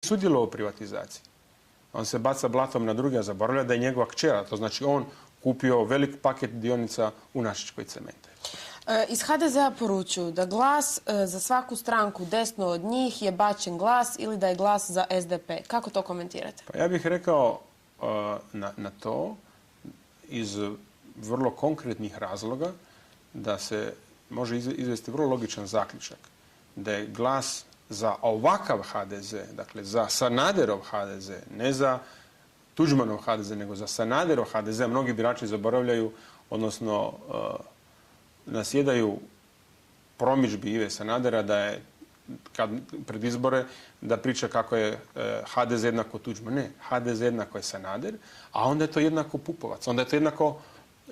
sudjelovao u privatizaciji. On se baca blatom na druge, a zaboravlja da je njegova kćera. To znači on kupio velik paket dionica u Našičkoj cementari. Iz HDZ-a poručuju da glas za svaku stranku desno od njih je bačen glas ili da je glas za SDP. Kako to komentirate? Pa ja bih rekao na to iz vrlo konkretnih razloga da se može izvesti vrlo logičan zaključak. Da je glas za ovakav HDZ, dakle za Sanaderov HDZ, ne za Tuđmanov HDZ, nego za Sanaderov HDZ, mnogi birači zaboravljaju, odnosno nasjedaju promidžbi Ive Sanadera da je pred izbore da priča kako je HDZ jednako Tuđman. Ne, HDZ jednako je Sanader, a onda je to jednako Pupovac. Onda je to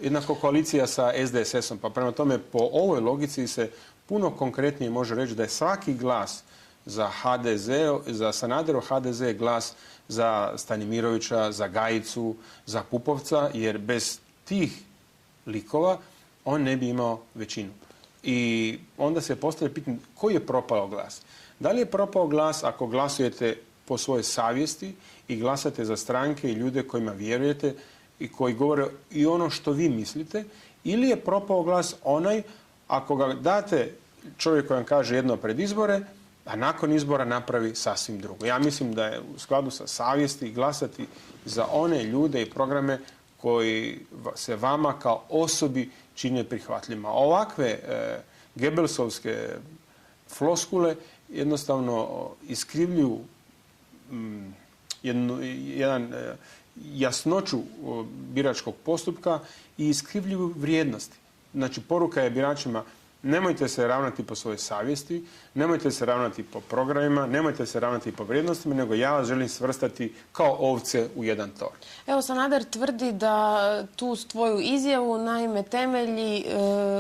jednako koalicija sa SDSS-om. Pa prema tome, po ovoj logici se puno konkretnije može reći da je svaki glas za HDZ, za Sanaderov HDZ je glas za Stanimirovića, za Gajicu, za Pupovca, jer bez tih likova on ne bi imao većinu. I onda se postavlja pitanje koji je propao glas. Da li je propao glas ako glasujete po svojoj savjesti i glasate za stranke i ljude kojima vjerujete i koji govore i ono što vi mislite, ili je propao glas onaj ako ga date čovjek koji vam kaže jedno pred izbore, a nakon izbora napravi sasvim drugo. Ja mislim da je u skladu sa savjesti glasati za one ljude i programe koji se vama kao osobi čine prihvatljivima. Ovakve Gebelsovske floskule jednostavno iskrivljuju jedan jasnoću biračkog postupka i iskrivljuju vrijednosti. Znači, poruka je biračima: nemojte se ravnati po svojoj savjesti, nemojte se ravnati po programima, nemojte se ravnati po vrijednostima, nego ja vas želim svrstati kao ovce u jedan tor. Evo, Sanader tvrdi da tu svoju izjavu naime temelji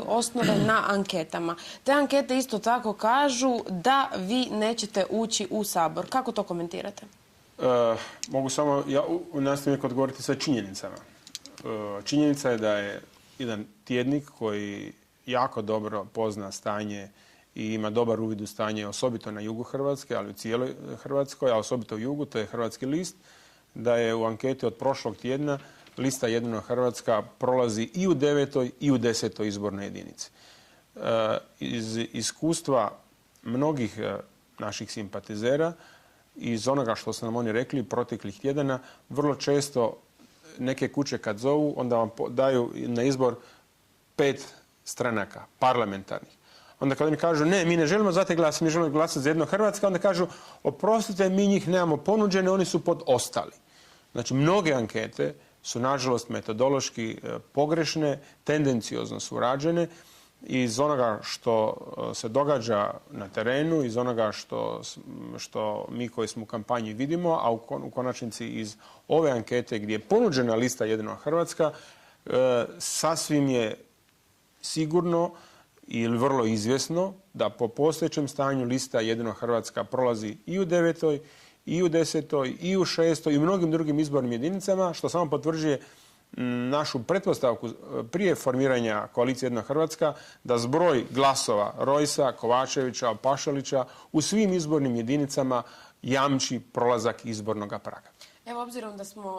osnove na anketama. Te ankete isto tako kažu da vi nećete ući u Sabor. Kako to komentirate? Mogu samo nastaviti odgovoriti sa činjenicama. Činjenica je da je jedan tjednik koji jako dobro pozna stanje i ima dobar uvid u stanje, osobito na jugu Hrvatske, ali u cijeloj Hrvatskoj, a osobito u jugu, to je Hrvatski list, da je u anketi od prošlog tjedna lista Jedina Hrvatska prolazi i u 9. i u 10. izbornoj jedinici. Iz iskustva mnogih naših simpatizera, iz onoga što su nam oni rekli proteklih tjedana, vrlo često neke kuće kad zovu, onda vam daju na izbor 5 stranaka, parlamentarnih. Onda kada mi kažu: ne, mi ne želimo za te glas, mi želimo glasati za Jedno Hrvatska, onda kažu: oprostite, mi njih nemamo ponuđene, oni su pod ostali. Znači, mnoge ankete su, nažalost, metodološki pogrešne, tendenciozno su rađene. Iz onoga što se događa na terenu, iz onoga što mi koji smo u kampanji vidimo, a u konačnici iz ove ankete gdje je ponuđena lista Jedina Hrvatska, sasvim je sigurno ili vrlo izvjesno da po postojećem stanju lista Jedina Hrvatska prolazi i u 9. i u 10. i u 6. i u mnogim drugim izbornim jedinicama, što samo potvrđuje našu pretpostavku prije formiranja koalicije Jedna Hrvatska da zbroj glasova Rojsa, Kovačevića, Pašalića u svim izbornim jedinicama jamči prolazak izbornog praga. Evo, obzirom da smo